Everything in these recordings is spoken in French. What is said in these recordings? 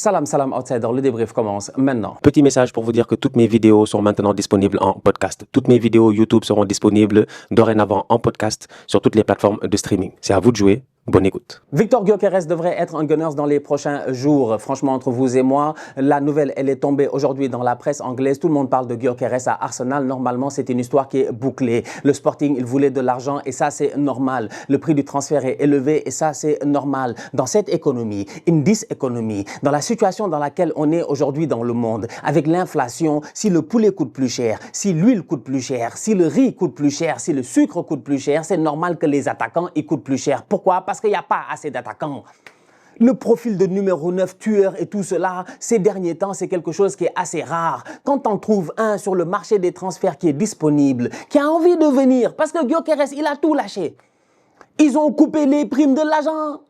Salam, salam outsider, le débrief commence maintenant. Petit message pour vous dire que toutes mes vidéos sont maintenant disponibles en podcast. Toutes mes vidéos YouTube seront disponibles dorénavant en podcast sur toutes les plateformes de streaming. C'est à vous de jouer. Bonne écoute. Victor Gyökeres devrait être un Gunners dans les prochains jours. Franchement, entre vous et moi, la nouvelle, elle est tombée aujourd'hui dans la presse anglaise. Tout le monde parle de Gyökeres à Arsenal. Normalement, c'est une histoire qui est bouclée. Le Sporting, il voulait de l'argent et ça, c'est normal. Le prix du transfert est élevé et ça, c'est normal. Dans cette économie, une économie, dans la situation dans laquelle on est aujourd'hui dans le monde, avec l'inflation, si le poulet coûte plus cher, si l'huile coûte plus cher, si le riz coûte plus cher, si le sucre coûte plus cher, c'est normal que les attaquants, ils coûtent plus cher. Pourquoi? Parce qu'il n'y a pas assez d'attaquants. Le profil de numéro 9 tueur et tout cela, ces derniers temps, c'est quelque chose qui est assez rare. Quand on trouve un sur le marché des transferts qui est disponible, qui a envie de venir, parce que Gyökeres, il a tout lâché. Ils ont coupé les primes de l'agent.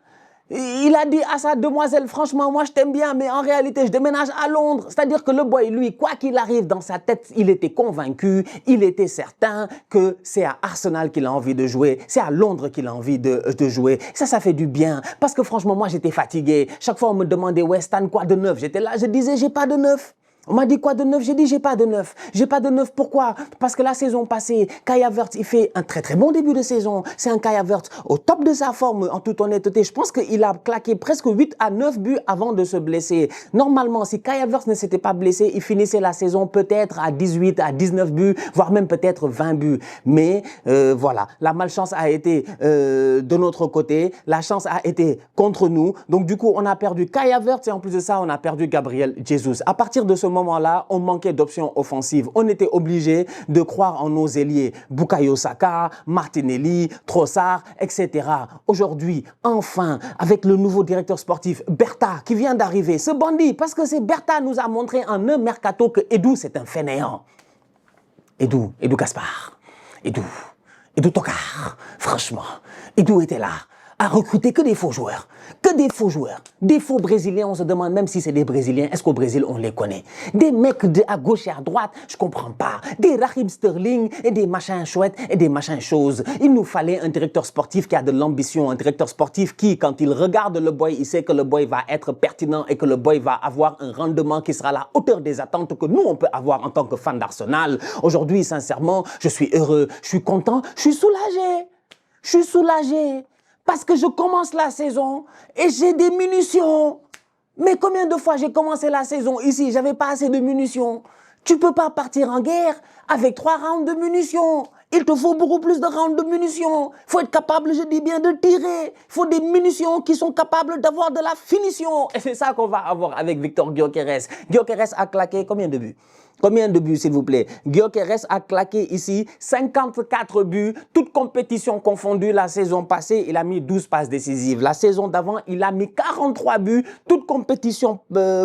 Il a dit à sa demoiselle, franchement, moi je t'aime bien, mais en réalité, je déménage à Londres. C'est-à-dire que le boy, lui, quoi qu'il arrive dans sa tête, il était convaincu, il était certain que c'est à Arsenal qu'il a envie de jouer, c'est à Londres qu'il a envie de jouer. Ça fait du bien. Parce que franchement, moi j'étais fatigué. Chaque fois, on me demandait, ouais, Stan, quoi de neuf? J'étais là, je disais, j'ai pas de neuf. On m'a dit quoi de neuf? J'ai dit j'ai pas de neuf. J'ai pas de neuf, pourquoi? Parce que la saison passée, Kai Havertz, il fait un très bon début de saison. C'est un Kai Havertz au top de sa forme, en toute honnêteté. Je pense qu'il a claqué presque 8 à 9 buts avant de se blesser. Normalement, si Kai Havertz ne s'était pas blessé, il finissait la saison peut-être à 18, à 19 buts, voire même peut-être 20 buts. Mais voilà, la malchance a été de notre côté, la chance a été contre nous. Donc du coup, on a perdu Kai Havertz et en plus de ça, on a perdu Gabriel Jesus. À partir de ce moment-là, on manquait d'options offensives. On était obligé de croire en nos ailiers, Bukayo Saka, Martinelli, Trossard, etc. Aujourd'hui, enfin, avec le nouveau directeur sportif, Bertha, qui vient d'arriver, ce bandit, parce que c'est Bertha nous a montré en un mercato que Edu, c'est un fainéant. Edu Gaspard, Edu Tokar, franchement, Edu était là à recruter que des faux joueurs. Des faux Brésiliens, on se demande même si c'est des Brésiliens, est-ce qu'au Brésil on les connaît? Des mecs à gauche et à droite, je comprends pas. Des Raheem Sterling et des machins chouettes et des machins choses. Il nous fallait un directeur sportif qui a de l'ambition, un directeur sportif qui, quand il regarde le boy, il sait que le boy va être pertinent et que le boy va avoir un rendement qui sera à la hauteur des attentes que nous, on peut avoir en tant que fan d'Arsenal. Aujourd'hui, sincèrement, je suis heureux, je suis content, je suis soulagé. Parce que je commence la saison et j'ai des munitions. Mais combien de fois j'ai commencé la saison ici, j'avais pas assez de munitions. Tu peux pas partir en guerre avec 3 rounds de munitions. Il te faut beaucoup plus de rounds de munitions. Il faut être capable, je dis bien, de tirer. Il faut des munitions qui sont capables d'avoir de la finition. Et c'est ça qu'on va avoir avec Victor Gyökeres. Gyökeres a claqué combien de buts? Combien de buts, s'il vous plaît? Gyökeres a claqué ici 54 buts, toutes compétitions confondues. La saison passée, il a mis 12 passes décisives. La saison d'avant, il a mis 43 buts, toutes compétitions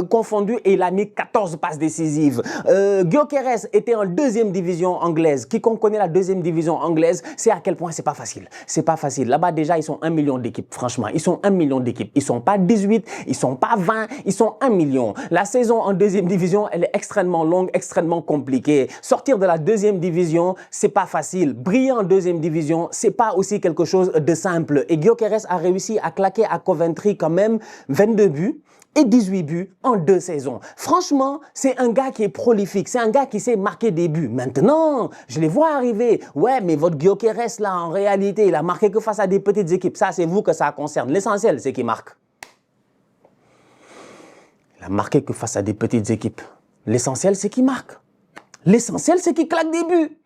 confondues, et il a mis 14 passes décisives. Gyökeres était en 2e division anglaise. Quiconque connaît la 2e division anglaise, c'est à quel point c'est pas facile. C'est pas facile. Là-bas, déjà, ils sont 1 million d'équipes. Franchement, ils sont 1 million d'équipes. Ils sont pas 18, ils sont pas 20, ils sont 1 million. La saison en 2e division, elle est extrêmement longue, extrêmement compliqué. Sortir de la 2e division, c'est pas facile. Briller en 2e division, c'est pas aussi quelque chose de simple. Et Gyökeres a réussi à claquer à Coventry quand même 22 buts et 18 buts en 2 saisons. Franchement, c'est un gars qui est prolifique. C'est un gars qui sait marquer des buts. Maintenant, je les vois arriver. Ouais, mais votre Gyökeres là, en réalité, il a marqué que face à des petites équipes. Ça, c'est vous que ça concerne. L'essentiel, c'est qu'il marque. Il a marqué que face à des petites équipes. L'essentiel, c'est qu'il marque. L'essentiel, c'est qu'il claque des buts.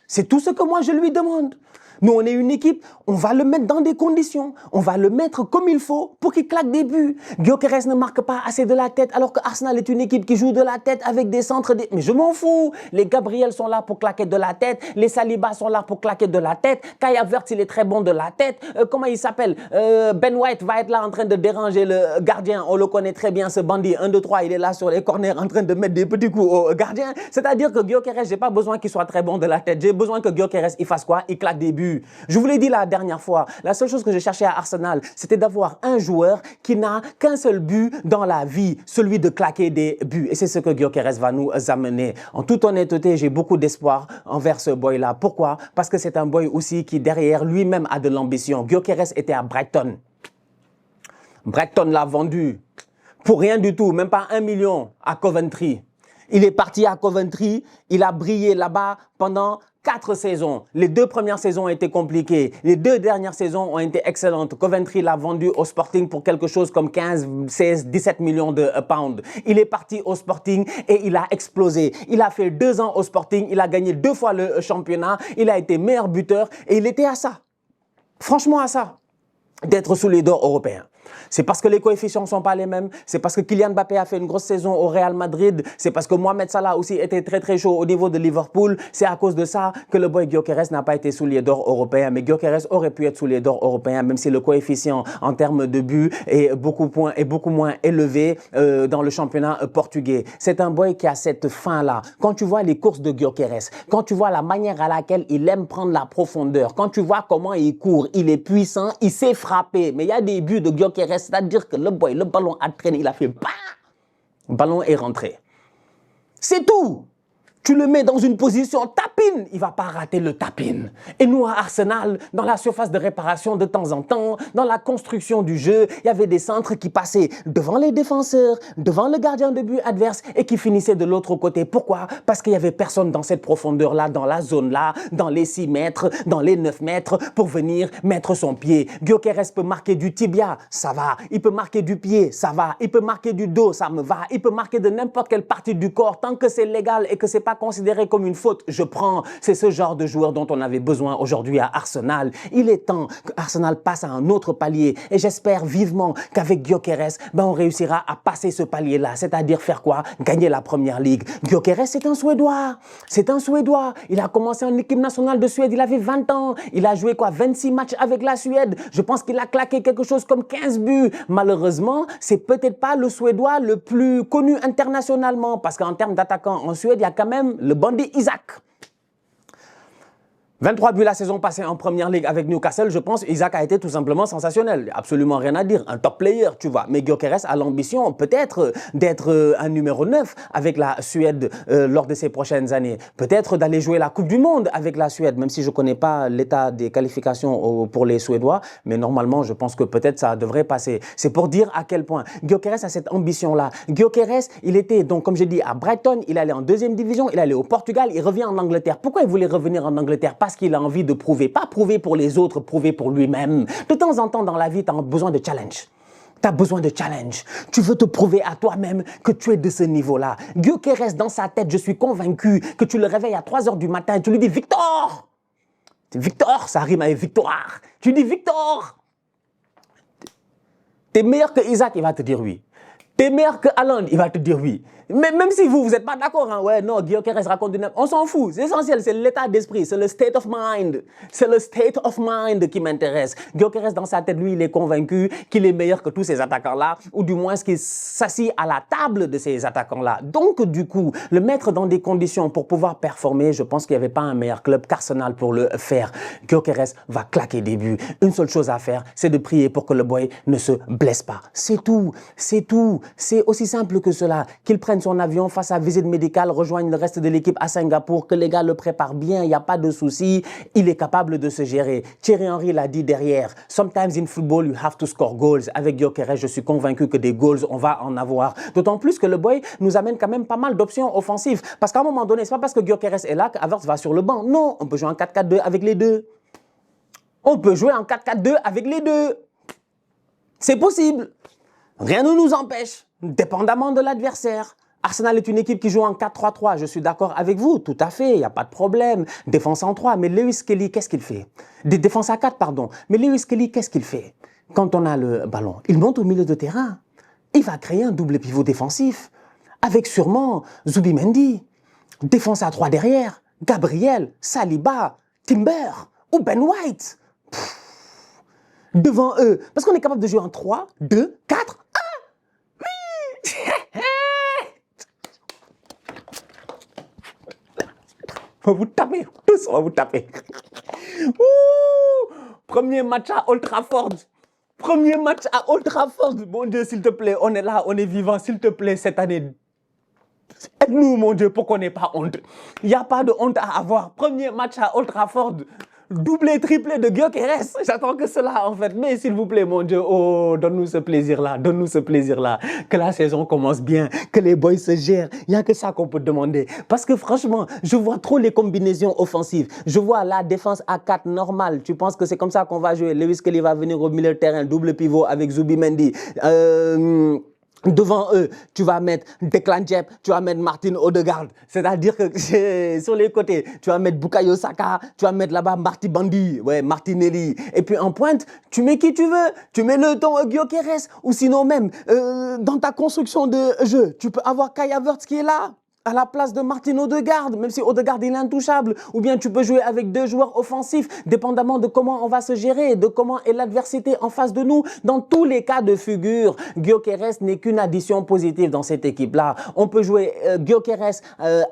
C'est tout ce que moi, je lui demande. Nous, on est une équipe, on va le mettre dans des conditions. On va le mettre comme il faut pour qu'il claque des buts. Gyökeres ne marque pas assez de la tête, alors que Arsenal est une équipe qui joue de la tête avec des centres. Mais je m'en fous. Les Gabriel sont là pour claquer de la tête. Les Saliba sont là pour claquer de la tête. Kai Havertz, il est très bon de la tête. Comment il s'appelle? Ben White va être là en train de déranger le gardien. On le connaît très bien, ce bandit. 1, 2, 3, il est là sur les corners en train de mettre des petits coups au gardien. C'est-à-dire que Gyökeres, j'ai pas besoin qu'il soit très bon de la tête. J'ai besoin que Gyökeres, il fasse quoi? Il claque des buts. Je vous l'ai dit la dernière fois, la seule chose que je cherchais à Arsenal, c'était d'avoir un joueur qui n'a qu'un seul but dans la vie, celui de claquer des buts. Et c'est ce que Gyökeres va nous amener. En toute honnêteté, j'ai beaucoup d'espoir envers ce boy-là. Pourquoi? Parce que c'est un boy aussi qui, derrière lui-même, a de l'ambition. Gyökeres était à Brighton. Brighton l'a vendu. Pour rien du tout, même pas 1 million à Coventry. Il est parti à Coventry, il a brillé là-bas pendant 4 saisons. Les 2 premières saisons ont été compliquées. Les 2 dernières saisons ont été excellentes. Coventry l'a vendu au Sporting pour quelque chose comme 15, 16, 17 millions de pounds. Il est parti au Sporting et il a explosé. Il a fait 2 ans au Sporting, il a gagné 2 fois le championnat, il a été meilleur buteur et il était à ça. Franchement à ça, d'être sous les d'or européens. C'est parce que les coefficients ne sont pas les mêmes. C'est parce que Kylian Mbappé a fait une grosse saison au Real Madrid. C'est parce que Mohamed Salah aussi était très très chaud au niveau de Liverpool. C'est à cause de ça que le boy Gyökeres n'a pas été soulier d'or européen. Mais Gyökeres aurait pu être soulier d'or européen, même si le coefficient en termes de but est beaucoup moins élevé dans le championnat portugais. C'est un boy qui a cette fin-là. Quand tu vois les courses de Gyökeres, quand tu vois la manière à laquelle il aime prendre la profondeur, quand tu vois comment il court, il est puissant, il sait frapper. Mais il y a des buts de Gyökeres, c'est-à-dire que le ballon a traîné, il a fait bah! Le ballon est rentré. C'est tout. Tu le mets dans une position tap-in, il ne va pas rater le tap-in. Et nous, à Arsenal, dans la surface de réparation de temps en temps, dans la construction du jeu, il y avait des centres qui passaient devant les défenseurs, devant le gardien de but adverse et qui finissaient de l'autre côté. Pourquoi? Parce qu'il n'y avait personne dans cette profondeur-là, dans la zone-là, dans les 6 mètres, dans les 9 mètres, pour venir mettre son pied. Gyökeres peut marquer du tibia, ça va. Il peut marquer du pied, ça va. Il peut marquer du dos, ça me va. Il peut marquer de n'importe quelle partie du corps, tant que c'est légal et que c'est pas considéré comme une faute, je prends. C'est ce genre de joueur dont on avait besoin aujourd'hui à Arsenal. Il est temps que Arsenal passe à un autre palier et j'espère vivement qu'avec Gyökeres, on réussira à passer ce palier-là. C'est-à-dire faire quoi? Gagner la première ligue. Gyökeres, c'est un Suédois. C'est un Suédois. Il a commencé en équipe nationale de Suède. Il avait 20 ans. Il a joué 26 matchs avec la Suède. Je pense qu'il a claqué quelque chose comme 15 buts. Malheureusement, c'est peut-être pas le Suédois le plus connu internationalement parce qu'en termes d'attaquants en Suède, il y a quand même le bandit Isaac. 23 buts la saison passée en première ligue avec Newcastle, je pense Isaac a été tout simplement sensationnel. Absolument rien à dire, un top player, tu vois. Mais Gyökeres a l'ambition peut-être d'être un numéro 9 avec la Suède lors de ces prochaines années. Peut-être d'aller jouer la Coupe du Monde avec la Suède, même si je ne connais pas l'état des qualifications pour les Suédois. Mais normalement, je pense que peut-être ça devrait passer. C'est pour dire à quel point Gyökeres a cette ambition-là. Gyökeres, il était, donc comme j'ai dit, à Brighton, il allait en 2e division, il allait au Portugal, il revient en Angleterre. Pourquoi il voulait revenir en Angleterre? Parce qu'il a envie de prouver, pas prouver pour les autres, prouver pour lui-même. De temps en temps dans la vie, tu as besoin de challenge. Tu as besoin de challenge. Tu veux te prouver à toi-même que tu es de ce niveau-là. Gyökeres, dans sa tête, je suis convaincu que tu le réveilles à 3 h du matin et tu lui dis « Victor !» Victor, ça rime avec victoire. Tu dis « Victor !» T'es meilleur que Isaac, il va te dire oui. T'es meilleur que Haaland, il va te dire oui. Mais même si vous n'êtes pas d'accord, hein, ouais, non, Gyökeres raconte du n'importe, on s'en fout. C'est essentiel, c'est l'état d'esprit, c'est le state of mind. C'est le state of mind qui m'intéresse. Gyökeres, dans sa tête, lui, il est convaincu qu'il est meilleur que tous ces attaquants-là, ou du moins qu'il s'assied à la table de ces attaquants-là. Donc, du coup, le mettre dans des conditions pour pouvoir performer, je pense qu'il n'y avait pas un meilleur club qu'Arsenal pour le faire. Gyökeres va claquer des buts. Une seule chose à faire, c'est de prier pour que le boy ne se blesse pas. C'est tout, c'est tout. C'est aussi simple que cela, qu'il prenne son avion, fasse sa visite médicale, rejoigne le reste de l'équipe à Singapour, que les gars le préparent bien, il n'y a pas de souci, il est capable de se gérer. Thierry Henry l'a dit derrière, « Sometimes in football, you have to score goals ». Avec Gyökeres, je suis convaincu que des goals, on va en avoir. D'autant plus que le boy nous amène quand même pas mal d'options offensives. Parce qu'à un moment donné, ce n'est pas parce que Gyökeres est là qu'Havertz va sur le banc. Non, on peut jouer en 4-4-2 avec les deux. On peut jouer en 4-4-2 avec les deux. C'est possible. Rien ne nous empêche, dépendamment de l'adversaire. Arsenal est une équipe qui joue en 4-3-3, je suis d'accord avec vous, tout à fait, il n'y a pas de problème. Défense en 3, mais Lewis Kelly, qu'est-ce qu'il fait? Défense à 4, pardon. Mais Lewis Kelly, qu'est-ce qu'il fait? Quand on a le ballon, il monte au milieu de terrain. Il va créer un double pivot défensif, avec sûrement Zubimendi. Défense à 3 derrière, Gabriel, Saliba, Timber ou Ben White. Devant eux, parce qu'on est capable de jouer en 3, 2, 4, on va vous taper, tous on va vous taper. Ouh, premier match à Old Trafford. Premier match à Old Trafford. Mon Dieu, s'il te plaît, on est là, on est vivant, s'il te plaît, cette année. Aide-nous, mon Dieu, pour qu'on n'ait pas honte. Il n'y a pas de honte à avoir. Premier match à Old Trafford. doublé, triplé de Gyökeres. J'attends que cela, en fait. Mais s'il vous plaît, mon Dieu, oh, donne-nous ce plaisir-là, donne-nous ce plaisir-là. Que la saison commence bien, que les boys se gèrent. Il n'y a que ça qu'on peut demander. Parce que franchement, je vois trop les combinaisons offensives. Je vois la défense à 4 normale. Tu penses que c'est comme ça qu'on va jouer? Lewis Kelly va venir au milieu de terrain, double pivot avec Zubimendi. Devant eux, tu vas mettre Declan Jep, tu vas mettre Martin Odegaard. C'est-à-dire que sur les côtés, tu vas mettre Bukayo Saka, tu vas mettre là-bas Marty Bandi, ouais, Martinelli. Et puis en pointe, tu mets qui tu veux. Tu mets le ton Gyökeres ou sinon même dans ta construction de jeu, tu peux avoir Kai Havertz qui est là. À la place de Martin Odegaard, même si Odegaard il est intouchable, ou bien tu peux jouer avec 2 joueurs offensifs, dépendamment de comment on va se gérer, de comment est l'adversité en face de nous. Dans tous les cas de figure, Gyökeres n'est qu'une addition positive dans cette équipe-là. On peut jouer Gyökeres,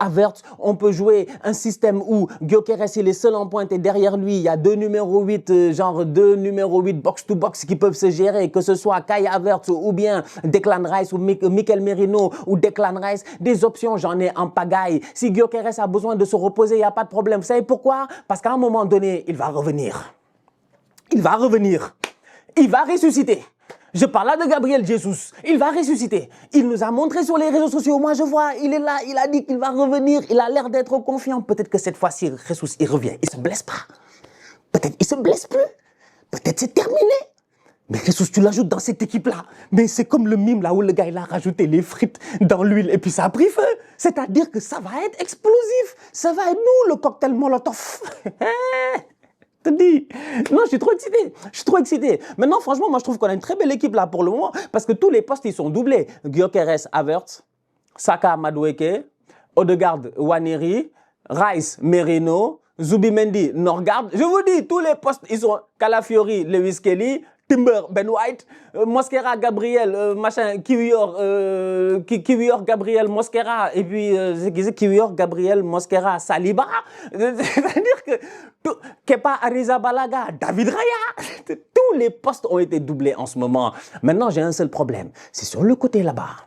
Havertz, on peut jouer un système où Gyökeres il est seul en pointe et derrière lui, il y a 2 numéros 8, genre 2 numéros 8 box-to-box qui peuvent se gérer, que ce soit Kai Havertz ou bien Declan Rice ou Mikel Merino ou Declan Rice, des options, j'en ai en pagaille. Si Gyökeres a besoin de se reposer, il n'y a pas de problème. Vous savez pourquoi? Parce qu'à un moment donné, il va revenir. Il va revenir. Il va ressusciter. Je parle là de Gabriel Jesus. Il va ressusciter. Il nous a montré sur les réseaux sociaux. Moi, je vois, il est là. Il a dit qu'il va revenir. Il a l'air d'être confiant. Peut-être que cette fois-ci, Jesus, il revient. Il ne se blesse pas. Peut-être qu'il ne se blesse plus. Peut-être c'est terminé. Mais Jesus, tu l'ajoutes dans cette équipe-là. Mais c'est comme le mime là où le gars il a rajouté les frites dans l'huile et puis ça a pris feu. C'est-à-dire que ça va être explosif. Ça va être nous, le cocktail Molotov. Te dis. Non, je suis trop excité. Je suis trop excité. Maintenant, franchement, moi, je trouve qu'on a une très belle équipe là pour le moment parce que tous les postes, ils sont doublés. Gyökeres, Havertz, Saka, Madueke, Odegaard, Nwaneri, Rice, Merino, Zubimendi, Norgard. Je vous dis, tous les postes, ils sont Calafiori, Lewis Kelly, Timber, Ben White, Mosquera, Gabriel, machin, Kiwior, Gabriel, Mosquera, et puis Kiwior, Gabriel, Mosquera, Saliba. C'est-à-dire que Kepa Arrizabalaga, David Raya, tous les postes ont été doublés en ce moment. Maintenant, j'ai un seul problème, c'est sur le côté là-bas.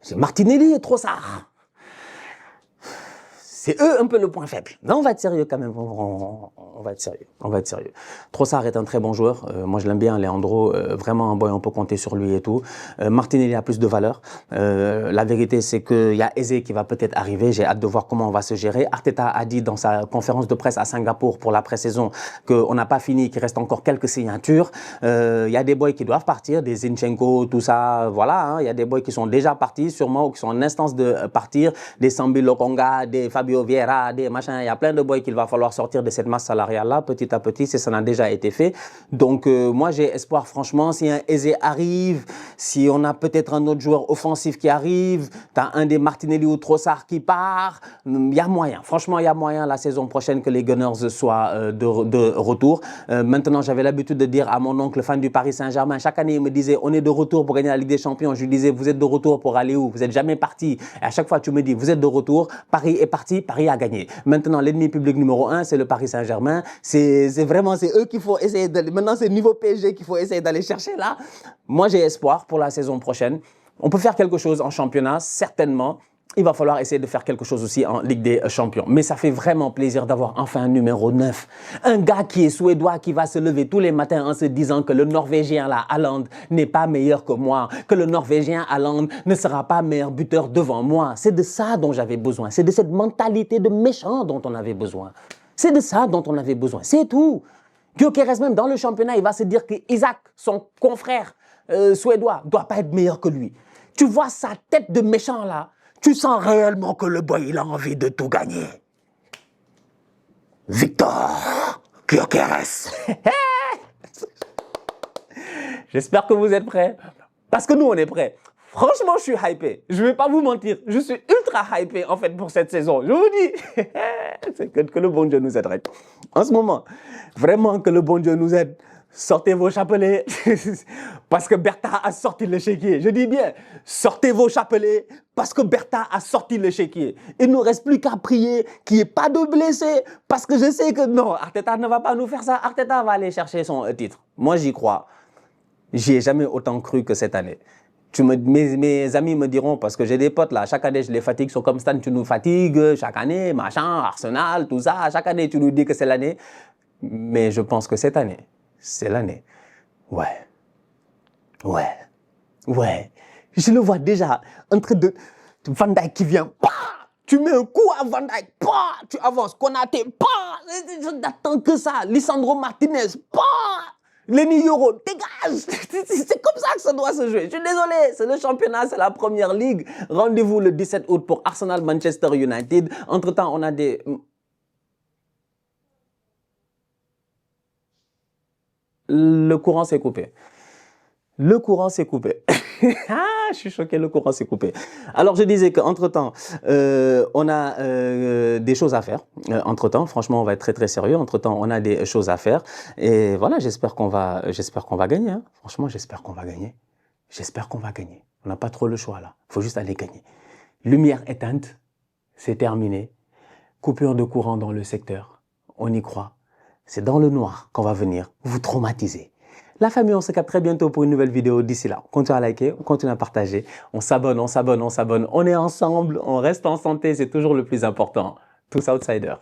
J'ai Martinelli et Trossard. C'est eux un peu le point faible. Mais on va être sérieux quand même. On va être sérieux. On va être sérieux. Trossard est un très bon joueur. Moi, je l'aime bien, Leandro. Vraiment un boy, on peut compter sur lui et tout. Martinelli a plus de valeur. La vérité, c'est qu'il y a Eze qui va peut-être arriver. J'ai hâte de voir comment on va se gérer. Arteta a dit dans sa conférence de presse à Singapour pour la pré-saison qu'on n'a pas fini, qu'il reste encore quelques signatures. Il y a des boys qui doivent partir, des Zinchenko, tout ça. Voilà, hein. Il y a des boys qui sont déjà partis, sûrement, ou qui sont en instance de partir. Des Sambi Lokonga, des Fabio Vieira, des machins, il y a plein de boys qu'il va falloir sortir de cette masse salariale-là, petit à petit, si ça n'a déjà été fait. Donc, moi, j'ai espoir, franchement, si un Eze arrive, si on a peut-être un autre joueur offensif qui arrive, tu as un des Martinelli ou Trossard qui part, il y a moyen. Franchement, il y a moyen la saison prochaine que les Gunners soient de retour. Maintenant, j'avais l'habitude de dire à mon oncle, fan du Paris Saint-Germain, chaque année, il me disait, on est de retour pour gagner la Ligue des Champions. Je lui disais, vous êtes de retour pour aller où? Vous n'êtes jamais parti. Et à chaque fois, tu me dis, vous êtes de retour, Paris est parti, Paris a gagné. Maintenant, l'ennemi public numéro 1, c'est le Paris Saint-Germain. C'est vraiment, c'est eux qu'il faut essayer de... Maintenant, c'est niveau PSG qu'il faut essayer d'aller chercher là. Moi, j'ai espoir pour la saison prochaine. On peut faire quelque chose en championnat, certainement. Il va falloir essayer de faire quelque chose aussi en Ligue des Champions. Mais ça fait vraiment plaisir d'avoir enfin un numéro 9. Un gars qui est suédois, qui va se lever tous les matins en se disant que le Norvégien, là, Haaland, n'est pas meilleur que moi. Que le Norvégien, Haaland, ne sera pas meilleur buteur devant moi. C'est de ça dont j'avais besoin. C'est de cette mentalité de méchant dont on avait besoin. C'est de ça dont on avait besoin. C'est tout. Gyökeres, même dans le championnat, il va se dire que Isaac, son confrère suédois, ne doit pas être meilleur que lui. Tu vois sa tête de méchant, là. Tu sens réellement que le boy, il a envie de tout gagner. Victor Gyökeres. J'espère que vous êtes prêts. Parce que nous, on est prêts. Franchement, je suis hypé. Je ne vais pas vous mentir. Je suis ultra hypé, en fait, pour cette saison. Je vous dis. C'est que le bon Dieu nous aiderait. En ce moment, vraiment que le bon Dieu nous aide. Sortez vos chapelets, parce que Bertha a sorti le chéquier. Je dis bien, sortez vos chapelets, parce que Bertha a sorti le chéquier. Il ne nous reste plus qu'à prier qu'il n'y ait pas de blessés, parce que je sais que non, Arteta ne va pas nous faire ça. Arteta va aller chercher son titre. Moi, j'y crois. J'y ai jamais autant cru que cette année. Mes amis me diront, parce que j'ai des potes là, chaque année je les fatigue, sont comme Stan, tu nous fatigues, chaque année, machin, Arsenal, tout ça, chaque année tu nous dis que c'est l'année. Mais je pense que cette année, c'est l'année. Ouais, ouais, ouais. Je le vois déjà en train de... Van Dijk qui vient, bah, tu mets un coup à Van Dijk, bah, tu avances, Konaté, bah, je n'attends que ça, Lisandro Martinez, bah, Lenny Yoro, dégage. C'est comme ça que ça doit se jouer. Je suis désolé, c'est le championnat, c'est la première ligue. Rendez-vous le 17 août pour Arsenal Manchester United. Entre-temps, on a des... Le courant s'est coupé. Le courant s'est coupé. Ah, je suis choqué, le courant s'est coupé. Alors, je disais qu'entre-temps, on a des choses à faire. Entre-temps, franchement, on va être très, très sérieux. Entre-temps, on a des choses à faire. Et voilà, j'espère qu'on va gagner. Hein. Franchement, j'espère qu'on va gagner. J'espère qu'on va gagner. On n'a pas trop le choix, là. Il faut juste aller gagner. Lumière éteinte, c'est terminé. Coupure de courant dans le secteur. On y croit. C'est dans le noir qu'on va venir vous traumatiser. La famille, on se capte très bientôt pour une nouvelle vidéo. D'ici là, on continue à liker, on continue à partager. On s'abonne, on s'abonne, on s'abonne. On est ensemble, on reste en santé, c'est toujours le plus important. Tous outsiders.